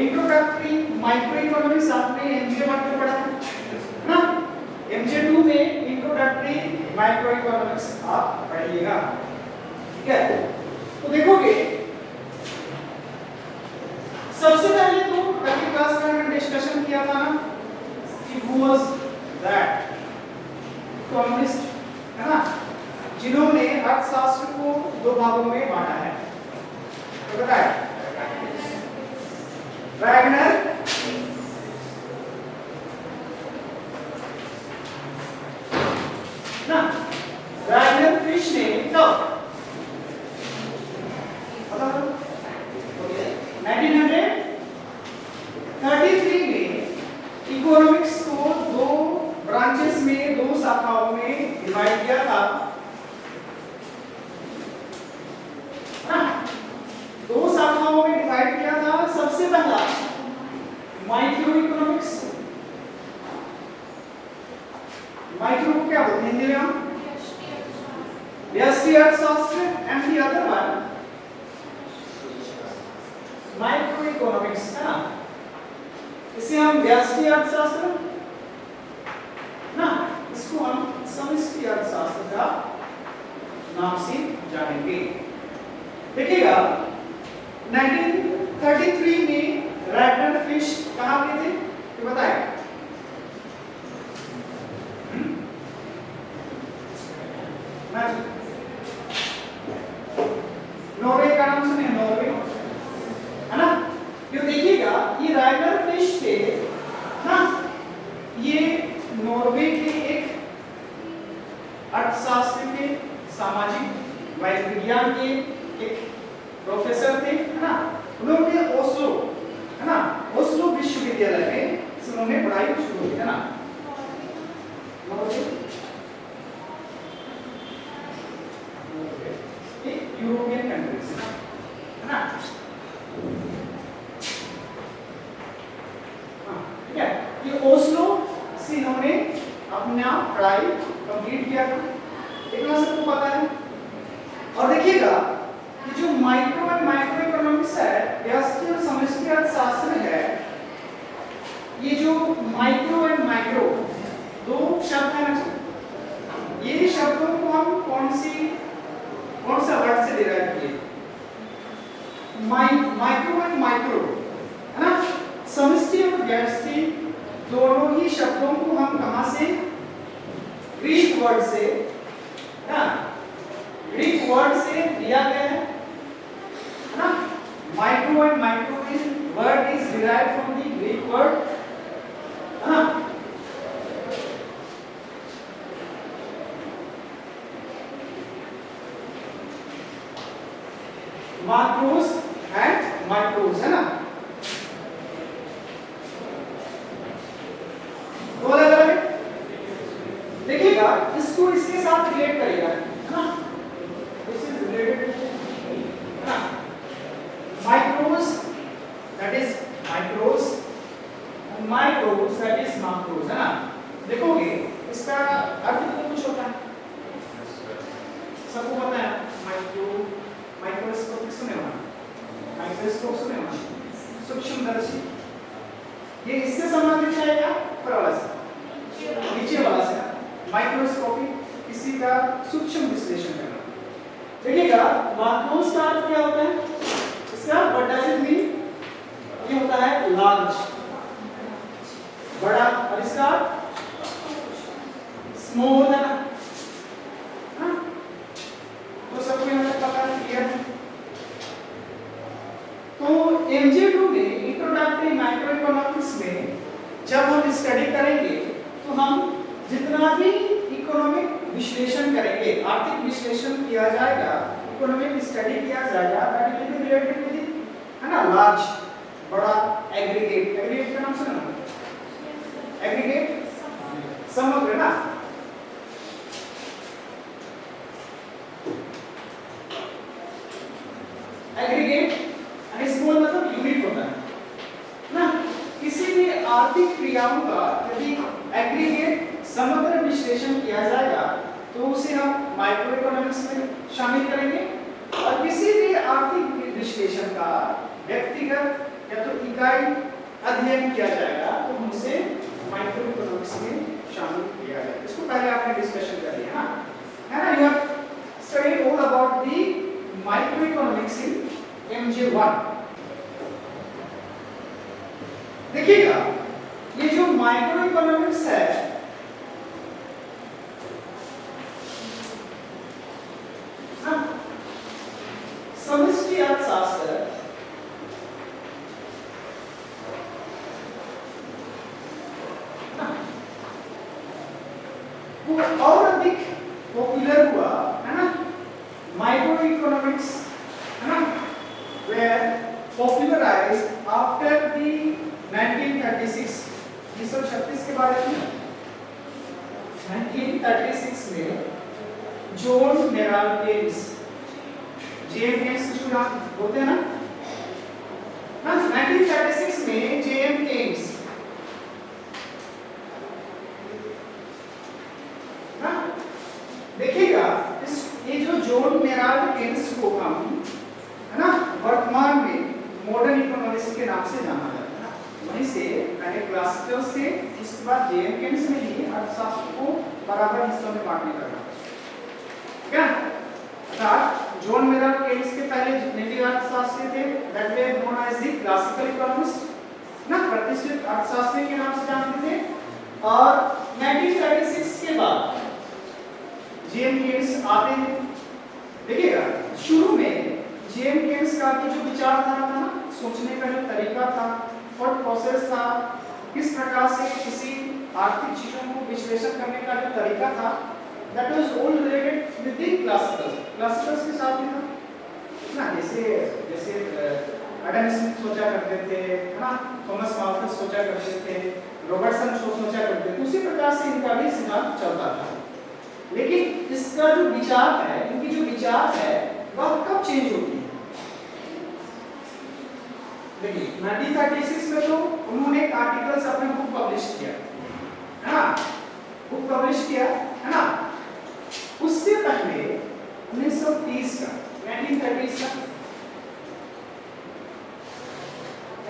Introductory micro economics आपने MJ 1 में पढ़ा है ना, एमजे 2 में इंट्रोडक्टरी माइक्रो इकोनॉमिक्स आप पढ़िएगा, ठीक है। तो देखोगे सबसे पहले तो अगली क्लास में हमने डिस्कशन किया था ना कि हु वाज दैट इकोनॉमिस्ट, है ना, जिन्होंने अर्थशास्त्र को दो भागों में बांटा है। तो बताए वैगनर ना, वैगनर फिश ने कब 1933 में इकोनॉमिक्स को दो ब्रांचेस में, दो शाखाओं में डिवाइड किया था, दो शाखाओं में डिवाइड किया था। सबसे पहला माइक्रो इकोनॉमिक्स, माइक्रो को क्या बोलते हैं हिंदी में हम, व्यष्टि अर्थशास्त्र, and the other one micro economics, है ना, इसे हम व्यष्टि अर्थशास्त्र ना, इसको हम समष्टि अर्थशास्त्र का नाम से जानेंगे। देखिएगा 1933 में वैगनर फिश कहाँ के थे ये बताए, नॉर्वे का नाम सुने, नॉर्वे, है ना। ये देखिएगा ये वैगनर फिश थे ना, ये नॉर्वे के एक अर्थशास्त्र के, सामाजिक विज्ञान के एक प्रोफेसर थे, है ना। उन्होंने ओस्लो, है ना, ओस्लो विश्वविद्यालय में उन्होंने पढ़ाई शुरू की, है ना। यूरोपियन कंट्रीज, है ना, ठीक है। ये ओस्लो से इन्होंने अपना पढ़ाई कंप्लीट किया था, इतना सबको पता है। और देखिएगा कि जो माइक्रो एंड माइक्रो इकोनॉमिक्स है, व्यष्टि और समष्टि अर्थशास्त्र है, ये जो माइक्रो एंड माइक्रो दो शब्द है ना, ये शब्दों को हम कौन सा वर्ड से डिराइव किए, माइक्रो एंड माइक्रो, है ना, समष्टि और व्यष्टि दोनों ही शब्दों को हम कहां से, ग्रीक वर्ड से, ना, ग्रीक वर्ड से लिया गया है ना। Micro and micro is word is derived from the Greek word, है ना। माक्रोस एंड माइक्रोस, है ना, दो अलग अलग। देखिएगा इसको इसके साथ रिलेट करेगा, है ना, दिस इज रिलेटेड, है ना, micros that is micros and micros that is macros, है ना। देखोगे इसका अर्थ तो कुछ होता है, सबको पता है, माइक्रोस्कोप सुने होना, माइक्रोस्कोप सुने होना, सूक्ष्मदर्शी, ये इससे संबंधित है क्या, ऊपर वाला से, नीचे वाला से, माइक्रोस्कोपी, किसी का सूक्ष्म विश्लेषण करना। देखिएगा माक्रोस का अर्थ क्या होता है, इसका व्हाट डज इट मीन, ये होता है लार्ज, बड़ा, और इसका स्मॉल, है ना, तो सबको हमें पता क्लियर है। तो एमजे 2 में इंट्रोडक्टरी माइक्रो इकोनॉमिक्स में जब हम स्टडी करेंगे तो हम जितना भी इकोनॉमिक विश्लेषण करेंगे, आर्थिक विश्लेषण किया जाएगा, इकोनॉमिक स्टडी किया जाएगा, that will be related with, है ना, लार्ज, बड़ा, एग्रीगेट, एग्रीगेट का नाम सुना ना, एग्रीगेट समग्र, ना, एग्रीगेट एंड स्मॉल मतलब यूनिट होता है ना। किसी भी आर्थिक क्रियाओं का यदि एग्रीगेट समग्र विश्लेषण किया जाएगा तो उसे हम माइक्रो इकोनॉमिक्स में शामिल करेंगे, और किसी भी आर्थिक विश्लेषण का व्यक्तिगत या तो इकाई अध्ययन किया जाएगा तो उसे माइक्रो इकोनॉमिक्स में शामिल किया जाएगा। इसको पहले आपने डिस्कशन कर लिया है ना। You have studied all about the micro economics in MJ1। देखिएगा ये जो माइक्रो इकोनॉमिक्स है समष्टि अर्थशास्त्र और अधिक पॉपुलर हुआ है ना। माइक्रो इकोनॉमिक्स है ना वेयर पॉपुलराइज्ड आफ्टर द 1936 1936 के बारे में 1936 में जॉन मेराल्ड केन्स जेएम केन्स जो नाम बोलते हैं ना 1936 में जेएम केन्स देखिएगा इस ये जो जॉन मेराल्ड केन्स को हम है ना वर्तमान में मॉडर्न इकोनॉमिक्स के नाम से जाना जाता है ना। वहीं से पहले क्लासिकल से इसके बाद जेएम केन्स ने ही अर्थशास्त्र को बराबर हिस्सों में बांटने का काम क्या अर्थात जॉन मेराल्ड केन्स के पहले जितने भी अर्थशास्त्री थे that way known as the classical economist ना प्रतिष्ठित अर्थशास्त्री के नाम से जानते थे। और 1936 के बाद जेएम केन्स आते हैं। देखिएगा शुरू में जेएम केन्स का जो विचारधारा था ना सोचने का जो तरीका था थॉट प्रोसेस था किस प्रकार से किसी आर्थिक चीजों को विश्लेषण करने का जो तरीका था that was all related with the classicals के साथ में था ना। जैसे एडम स्मिथ सोचा करते थे है ना थॉमस माल्थस सोचा करते थे रॉबर्टसन सोचा करते थे उसी प्रकार से इनका भी सिद्धांत चलता था। लेकिन इसका जो विचार है इनकी जो विचार है वह कब चेंज होती है। देखिए 1936 में तो उन्होंने एक आर्टिकल्स अपने बुक पब्लिश किया है ना बुक पब्लिश किया है ना। उससे पहले 1930 का 1930 का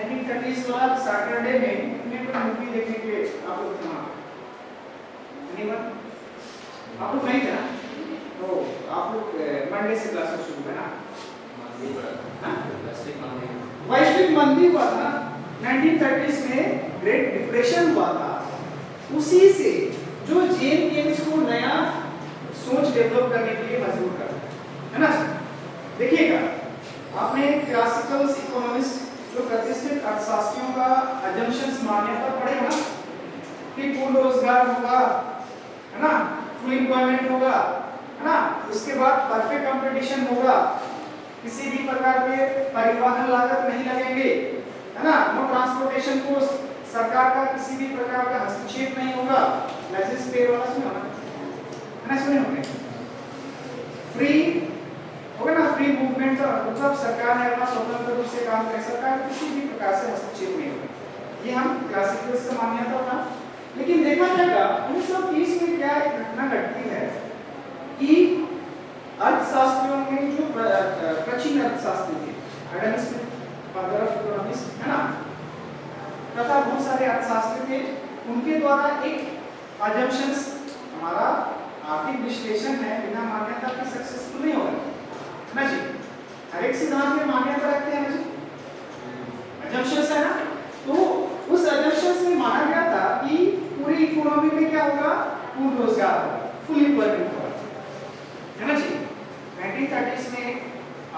1930 वाला सैटरडे में इतने कोई मूवी देखने के आप लोग आप लोग नहीं जाना तो आप लोग मंडे से क्लासेस शुरू है ना। वैश्विक मंदी हुआ था 1930s में ग्रेट डिप्रेशन हुआ था। उसी से जो जेएम केन्स को नया सोच डेवलप करने के लिए मजबूर कर है ना। देखिएगा आपने क्लासिकल इकोनॉमिस्ट जो प्रतिष्ठित अर्थशास्त्रियों का अजम्पशंस मान्यता पढ़े ना कि पूर्ण रोजगार होगा है ना फुल एम्प्लॉयमेंट होगा है ना उसके बाद परफेक्ट कंपटीशन होगा किसी भी प्रकार के परिवहन लागत नहीं लगेंगे है ना नो ट्रांसपोर्टेशन कॉस्ट सरकार का किसी भी प्रकार का हस्तक्षेप नहीं होगा लाइसेंस पे वाला सुना है ना सुने होंगे फ्री होगा ना फ्री मूवमेंट का मतलब सरकार है अपना स्वतंत्र रूप से काम करे सरकार किसी भी प्रकार से हस्तक्षेप नहीं होगा। ये हम क्लासिकल्स का मान्यता था। लेकिन देखा जाएगा 1930 में क्या एक घटना घटती है कि अर्थशास्त्रियों में जो प्राचीन अर्थशास्त्री थे Adam Smith father of economics है ना तथा बहुत सारे अर्थशास्त्री थे उनके द्वारा एक अजम्पशंस हमारा आर्थिक विश्लेषण है बिना मान्यता के सक्सेसफुल नहीं होगा ना जी। हर एक सिद्धांत में मान्यता रखते हैं ना जी अजम्पशंस है ना। तो उस अजम्पशंस में माना गया था कि पूरी इकोनॉमी में क्या होगा पूर्ण रोजगार होगा फुल एम्प्लॉयमेंट होगा है ना जी। 1930s में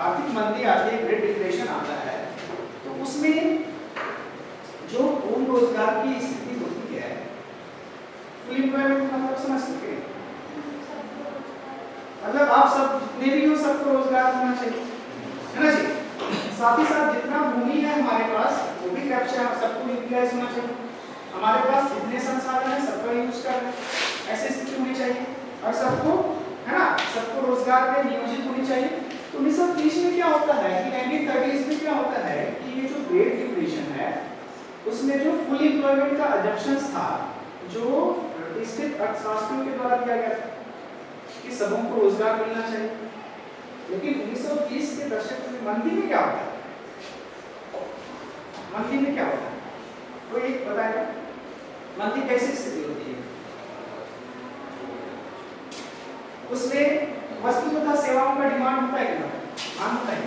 आर्थिक मंदी आती है ग्रेट डिप्रेशन आता है तो उसमें जो पूर्ण रोजगार की स्थिति होती है फुल एम्प्लॉयमेंट मतलब समझ सकते हैं मतलब आप सब जितने भी हो सबको रोजगार होना चाहिए है ना जी। साथ ही साथ जितना भूमि है हमारे पास वो भी कैप्चर सबको यूटिलाइज होना चाहिए हमारे पास जितने संसाधन है सबका यूज करना ऐसी स्थिति होनी चाहिए और सबको है ना सबको रोजगार में नियोजित होनी चाहिए। तो 1930 में क्या होता है कि 1930s में क्या होता है कि ये जो ग्रेट डिप्रेशन है उसमें जो फुल एम्प्लॉयमेंट का अजम्पशंस था जो प्रतिष्ठित अर्थशास्त्रियों के द्वारा दिया गया था कि सबों को रोजगार मिलना चाहिए। लेकिन 1930 के दशक में मंदी में क्या होता है मंथली में क्या होता है? कोई एक बताएगा मंथली कैसी स्थिति होती है? उसमें वस्तु तथा सेवाओं का डिमांड होता है क्या? मांग होता है।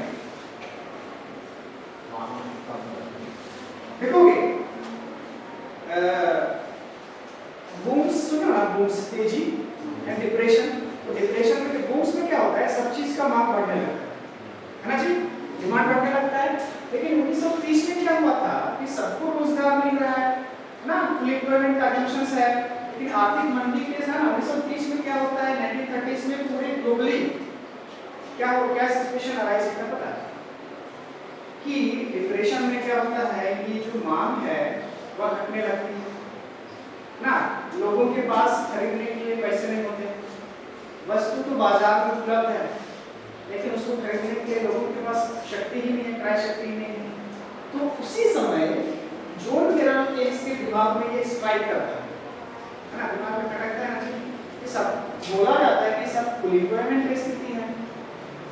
देखोगे बूम्स सुनो ना, बूम्स तेजी एंड डिप्रेशन। तो डिप्रेशन में बूम्स में क्या होता है? सब चीज का मांग बढ़ने लगता है ना जी, डिमांड बढ़ने लगता है। लेकिन 1930 में क्या हुआ था कि सबको रोजगार मिल रहा है ना, फुल एम्प्लॉयमेंट का एजम्पशंस है। लेकिन आर्थिक मंदी के साथ 1930 में क्या होता है, 1930s में पूरे ग्लोबली क्या सिचुएशन अराइज होता है पता है? कि डिप्रेशन में क्या होता है कि जो मांग है वह घटने लगती है ना, लोगों के पास खरीदने के लिए पैसे नहीं होते, वस्तु तो बाजार में उपलब्ध है लेकिन उसको खरीदने के लिए लोगों के पास शक्ति ही नहीं है, क्रय शक्ति ही नहीं है। तो उसी समय जॉन मेरल केस के दिमाग में ये स्ट्राइक करता है ना, दिमाग में खटकता है ना जी, ये सब बोला जाता है कि सब फुल एम्प्लॉयमेंट की स्थिति है,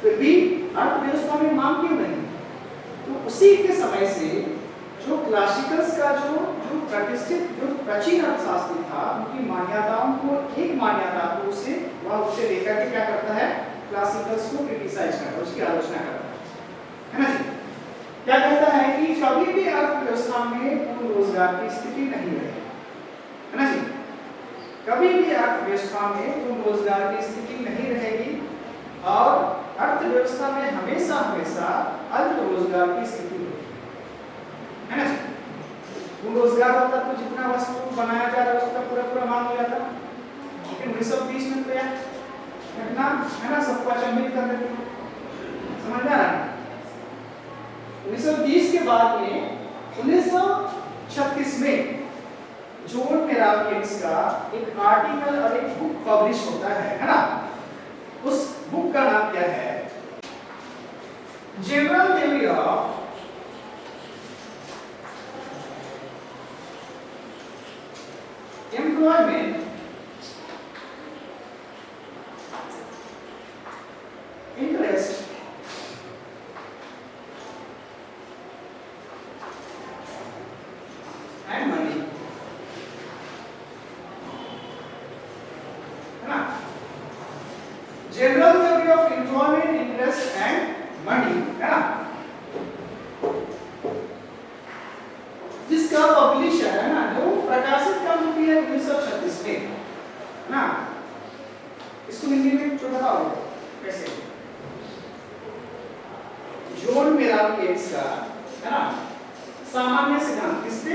फिर भी अर्थव्यवस्था में मांग क्यों नहीं? तो उसी के समय से जो क्लासिकल्स का जो प्रतिष्ठित जो प्राचीन अर्थशास्त्री था उनकी मान्यताओं को एक मान्यता को उसे लेकर के क्या करता है, क्लासिकल्स को क्रिटिसाइज करता है, उसकी आलोचना करता है ना जी। क्या कहता है कि कभी भी अर्थव्यवस्था में पूर्ण रोजगार की स्थिति नहीं रहेगी, है ना जी, कभी भी अर्थव्यवस्था में पूर्ण रोजगार की स्थिति नहीं रहेगी और अर्थव्यवस्था में हमेशा हमेशा अल्प रोजगार की स्थिति होगी, है ना जी। पूर्ण रोजगार होता तो जितना वस्तु बनाया जा रहा है उसका पूरा पूरा मांग हो जाता, लेकिन 1920 में तो यार घटना है ना सबको अचंभित कर देती है, समझ में आ रहा है? 1930 के बाद में 1936 में जॉन मेरल केस का एक आर्टिकल और एक बुक पब्लिश होता है ना। उस बुक का नाम क्या है? General theory of employment interest and money, है ना। General theory of employment interest and money, है ना, जिसका पब्लिशर है ना, जो प्रकाशित कब हुई है 1936 में ना। इसको हिंदी में तो बताओ कैसे? जॉन मेरल केस का है ना सामान्य सिद्धांत किस पे?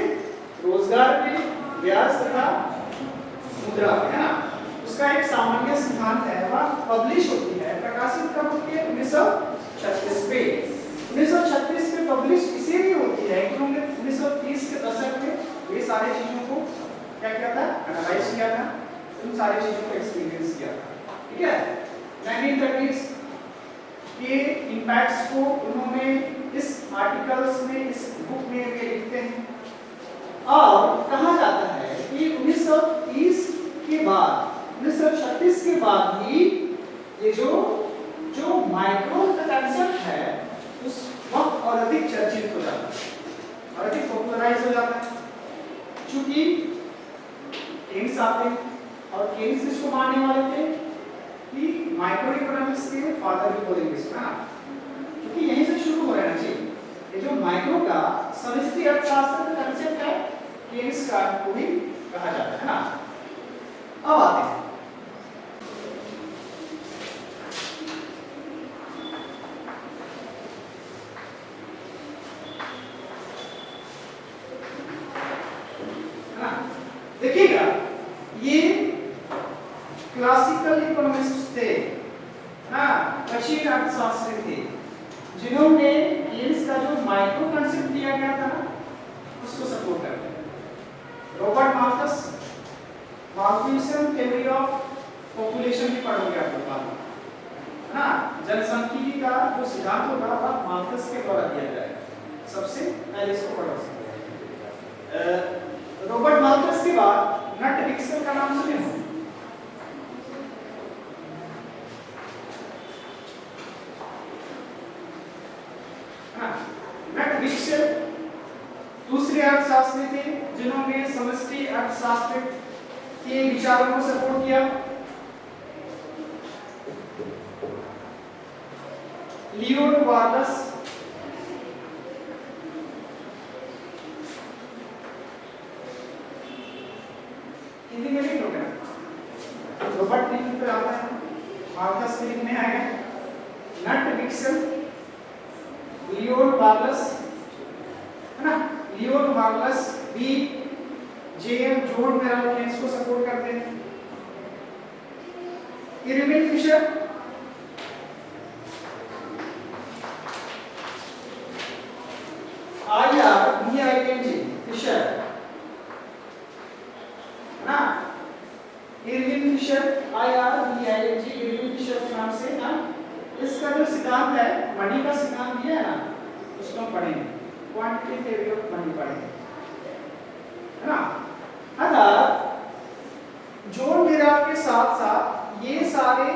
रोजगार पे, ब्याज तथा मुद्रा पे, है ना। उसका एक सामान्य सिद्धांत है, वह पब्लिश होती है, प्रकाशित कब होती है? 1936 पे। 1936 में पब्लिश इसीलिए होती है क्योंकि 1930 के दशक में ये सारी चीजों को क्या किया था? एनालाइज किया था, उन सारी चीजों को एक्सपीरियंस किया था, ठीक है। 1930 के इंपैक्ट्स को उन्होंने इस आर्टिकल्स में, इस बुक में वे लिखते हैं और कहा जाता है कि 1930 के बाद 1936 के बाद ही ये जो माइक्रो का कंसेप्ट है उस वक्त और अधिक चर्चित हो जाता है और अधिक पॉपुलराइज हो जाता है, क्योंकि केन्स आते और केन्स इसको मानने वाले थे कि माइक्रो इकोनॉमिक्स के फादर भी बोलेंगे इसको ना, क्योंकि यहीं से शुरू हो रहा है ना जी। ये जो माइक्रो का समष्टि अर्थशास्त्र का कंसेप्ट है केन्स का को भी कहा जाता है ना। अब आते हैं ना, देखिएगा ये क्लासिकल इकोनॉमिस्ट थे ना, प्राचीन अर्थशास्त्री थे जिन्होंने केन्स का जो माइक्रो कंसेप्ट दिया गया था ना उसको सपोर्ट करते हैं। Robert Malthus, Malthusian theory of population की पढ़ोगे आप लोग ना, जनसांख्यिकी का जो सिद्धांत होगा वह माल्थस के द्वारा दिया जाएगा। सबसे पहले इसको पढ़ो। रॉबर्ट माल्थस के बाद नट विक्सल का नाम सुने हो? नट विक्सल दूसरे अर्थशास्त्री थे जिन्होंने समष्टि अर्थशास्त्र के विचारों को सपोर्ट किया, लियो टॉर्वाल्ड्स। हिंदी में लिख लोगे ना, रॉबर्ट लिखने पे आता है, मार्कस स्पिरिट में आएगा, नट विक्सन, लियो टॉर्वाल्ड्स, है ना, लियो टॉर्वाल्ड्स भी जेएम जॉन मेरल केन्स को सपोर्ट करते हैं। इरविन फिशर, IRVING फिशर, ना, Irving Fisher, IRVING, Irving Fisher के नाम से ना, इसका जो सिद्धांत है, मनी का सिद्धांत दिया है ना, उसको हम पढ़ेंगे, क्वांटिटी थ्योरी ऑफ मनी पढ़ेंगे, है ना। अतः जॉन मेरल के साथ साथ ये सारे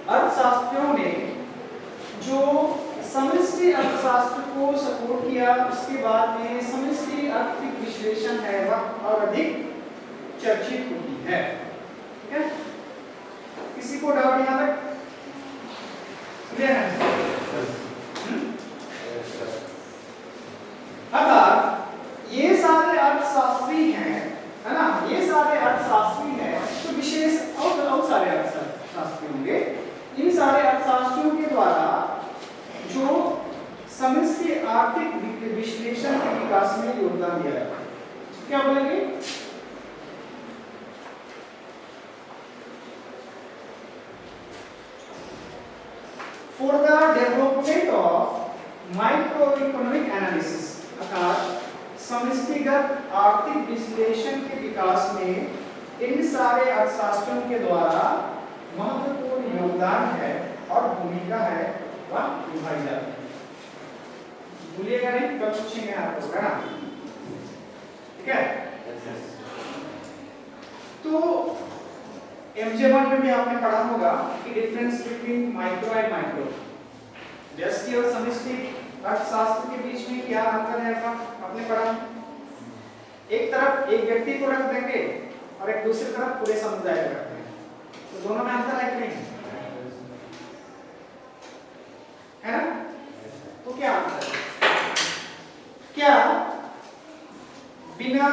अर्थशास्त्रियों ने जो समष्टि अर्थशास्त्र को सपोर्ट किया, उसके बाद में समष्टि आर्थिक विश्लेषण है वह और अधिक चर्चित होती है। ठीक है, किसी को डाउट यहाँ तक क्लियर है? अगर ये सारे अर्थशास्त्री हैं, है ना, ये सारे अर्थशास्त्री हैं, तो विशेष और सारे अर्थशास्त्री होंगे। इन सारे अर्थशास्त्रियों के द्वारा जो समष्टि आर्थिक विश्लेषण के विकास में योगदान दिया है, क्या बोलेंगे? For the development of microeconomic analysis, अर्थात समष्टिगत आर्थिक विश्लेषण के विकास में इन सारे अर्थशास्त्रियों के द्वारा महत्वपूर्ण योगदान है और भूमिका है वह निभाई जाती है। भूलिएगा नहीं, कल पूछेंगे आपको, है ना? ठीक है। तो MJ1 में भी आपने पढ़ा होगा कि difference between micro and macro, व्यष्टि और समष्टि अर्थशास्त्र के बीच में क्या अंतर है आपने पढ़ा। एक तरफ एक व्यक्ति को रख देंगे और एक दूसरी तरफ पूरे समुदाय को रखते हैं, तो दोनों में अंतर है कि नहीं है ना? तो क्या अंतर है? क्या बिना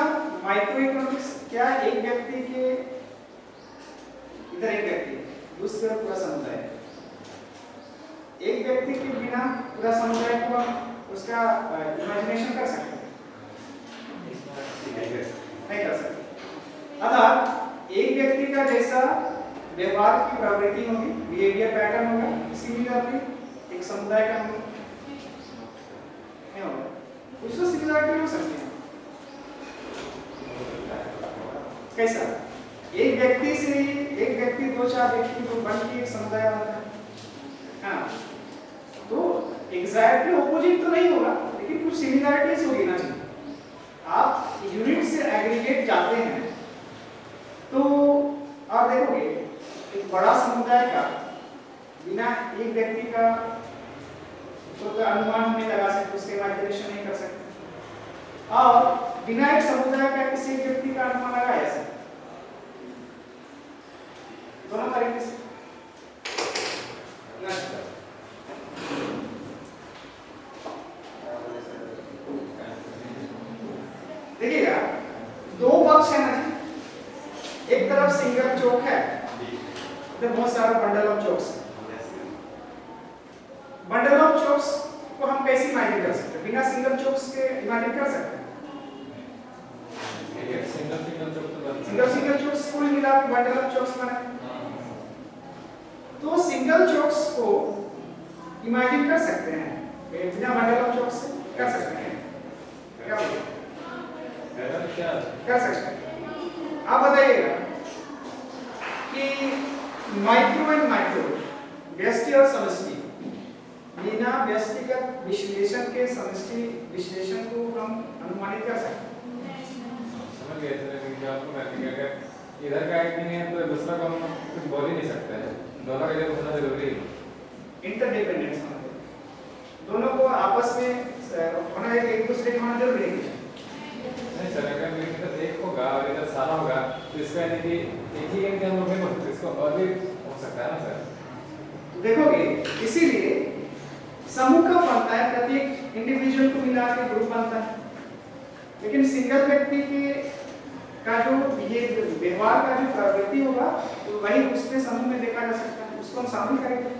माइक्रो इकोनॉमिक्स, क्या एक व्यक्ति के इधर एक व्यक्ति दूसरी तरफ पूरा समुदाय, एक व्यक्ति के बिना पूरा समुदाय को उसका इमेजिनेशन कर सकते हैं? नहीं कर सकते। अतः एक व्यक्ति का जैसा व्यवहार की प्रवृत्ति होगी, बिहेवियर पैटर्न होगा, सिमिलरिटी एक समुदाय का होगा, नहीं होगा, उसमें सिमिलरिटी हो सकती है। कैसा? एक व्यक्ति से एक व्यक्ति दो चार व्यक्ति को बन के एक समुदाय बनता है, हाँ, तो एग्जैक्टली ऑपोजिट तो नहीं होगा, लेकिन कुछ सिमिलरिटीज होगी ना। आप यूनिट से एग्रीगेट जाते हैं तो आप देखोगे एक बड़ा समुदाय का बिना एक व्यक्ति का तो अनुमान नहीं लगा सकते, उसके इमेजिनेशन नहीं कर सकते, और बिना एक समुदाय का किसी व्यक्ति का अनुमान लगाया जा सकता, दोनों तरीके से। देखिएगा, दो पक्ष है ना जी, एक तरफ सिंगल चौक है, इधर बहुत सारा बंडल ऑफ चौक्स है। बंडल ऑफ चौक्स को हम कैसे इमेजिन कर सकते हैं? बिना सिंगल चौक्स के इमेजिन कर सकते हैं? सिंगल चौक्स कुल मिला के बंडल ऑफ चौक्स बना। तो सिंगल चौक्स को इमेजिन कर सकते हैं बिना बंडल ऑफ चौक्स से? कर सकते हैं, क्या बोलते कर सकते हैं? आप बताइएगा कि माइक्रो एंड मैक्रो, व्यष्टि और समष्टि, बिना व्यष्टिगत विश्लेषण के समष्टि विश्लेषण को हम अनुमानित कर सकते हैं? समझ गए थे कि आपको मैं अगर इधर का एक नहीं है तो दूसरा को हम कुछ बोल ही नहीं सकते हैं, दोनों का इधर होना जरूरी है। इंटरडिपेंडेंस, दोनों को आपस में होना, एक दूसरे के होना जरूरी है। यानी कि एक ही गिनती हम लोग नहीं बोल सकते, इसको और भी हो सकता है ना सर? देखोगे इसीलिए समूह कब बनता है, प्रत्येक इंडिविजुअल को मिला के ग्रुप बनता है, लेकिन सिंगल व्यक्ति के का जो व्यवहार का जो प्रवृत्ति होगा तो वही उसके समूह में देखा जा सकता है, उसको हम शामिल करेंगे,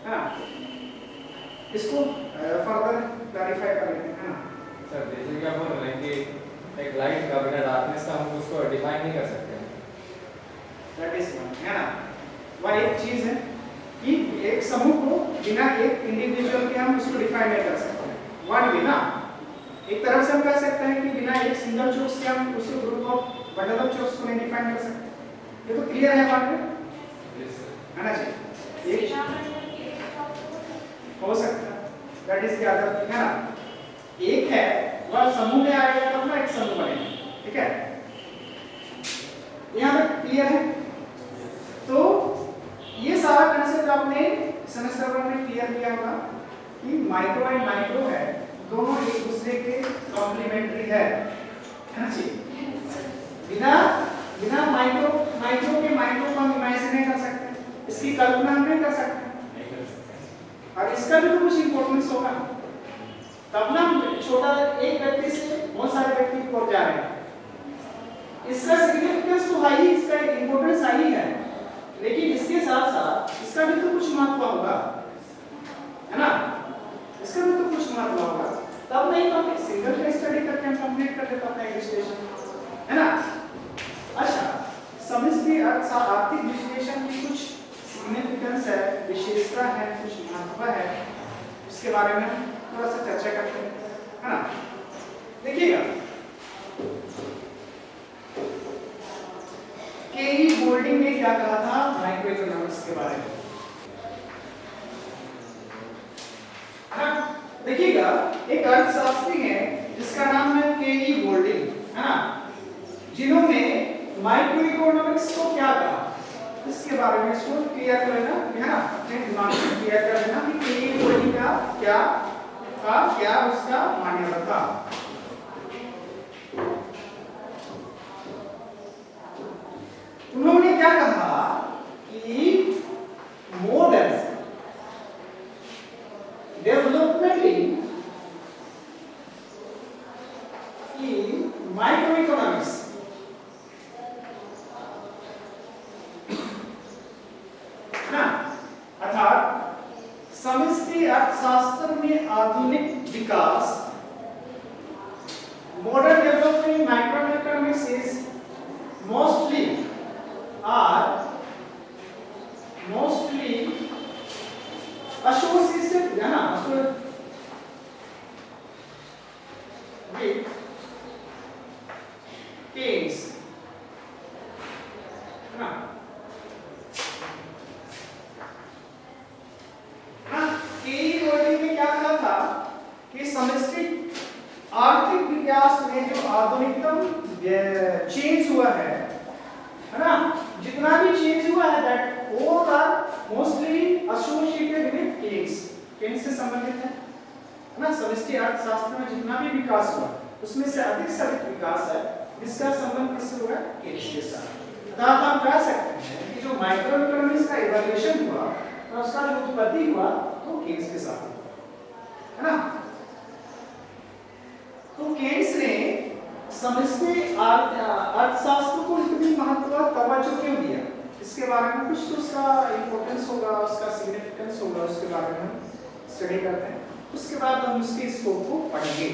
है ना? इसको फर्दर क्लैरिफाई कर लेते हैं, है ना? सर जैसे कि आप बोल रहे हैं कि एक लाइट का बिना डार्कनेस का हम उसको डिफाइन नहीं कर सकते, दैट इज वन, है ना? वह एक चीज है कि एक समूह को बिना एक इंडिविजुअल के हम उसको डिफाइन नहीं कर सकते, वन वे ना। एक तरफ से हम कह सकते हैं कि बिना एक सिंगल चोक्स के हम उस group of bundle of chokes को नहीं डिफाइन कर सकते। ये तो क्लियर है बात में, है ना जी? ये हो सकता है, that is the other thing, है ना? एक है वह समूह में आएगा तब ना एक समूह बनेगा, ठीक है? यहाँ पे क्लियर है? तो ये सारा कंसेप्ट आपने सेमेस्टर वन में क्लियर किया होगा कि माइक्रो एंड माइक्रो है, दोनों एक दूसरे के कॉम्प्लीमेंट्री है ना जी? बिना बिना माइक्रो के माइक्रो को हम इमेजिन नहीं कर सकते, इसकी कल्पना हम नहीं कर सकते, और इसका भी तो कुछ इंपॉर्टेंस होगा, तब ना हम छोटा एक व्यक्ति से बहुत सारे व्यक्ति की ओर जा रहे हैं। इसका सिग्निफिकेंस तो हाई, इसका इंपॉर्टेंस हाई है, लेकिन इसके साथ साथ इसका भी तो कुछ महत्व होगा, है ना? इसका भी तो कुछ महत्व होगा, तब नहीं तो हम सिंगल केस स्टडी करके हम कंप्लीट कर देते अपना इलस्ट्रेशन, है ना? अच्छा, समष्टि आर्थिक विश्लेषण की कुछ सिग्निफिकेंस है, विशेषता है, कुछ महत्व है, उसके बारे में हम थोड़ा सा चर्चा करते हैं, है ना? देखिएगा केई गोल्डिंग ने क्या कहा था माइक्रो इकोनॉमिक्स के बारे में, है ना? देखिएगा एक अर्थशास्त्री है जिसका नाम है केई गोल्डिंग, है ना? जिन्होंने माइक्रो इकोनॉमिक्स को क्या कहा इसके बारे में इसको क्लियर कर लेना, है ना? अपने दिमाग में क्लियर कर लेना कि केई गोल्डिंग का क्या उसका मान्यता था। उन्होंने क्या कहा कि modern development in micro economics ना, अर्थात समष्टि अर्थशास्त्र में आधुनिक विकास, modern development in micro economics is mostly associated, है ना, with Keynes, है ना? केई वर्डिंग में क्या कहा था कि समष्टि आर्थिक विकास में जो आधुनिकतम चेंज हुआ है ना, जितना भी चेंज हुआ है that all are mostly associated with Keynes से संबंधित है ना? समष्टि अर्थशास्त्र में जितना भी विकास हुआ उसमें से अधिक विकास है जिसका संबंध किससे हुआ है? केन्स के साथ। तो आप कह सकते हैं कि जो माइक्रो इकोनॉमिक्स का इवोल्यूशन हुआ और उसका जो उत्पत्ति हुआ वो केन्स के साथ हुआ, है ना? तो केन्स ने समष्टि अर्थशास्त्र को इतनी महत्व तवज्जो क्यों दिया, इसके बारे में कुछ तो उसका इंपॉर्टेंस होगा, उसका सिग्निफिकेंस होगा, उसके बारे में हम स्टडी करते हैं, उसके बाद हम उसके स्कोप को पढ़ेंगे।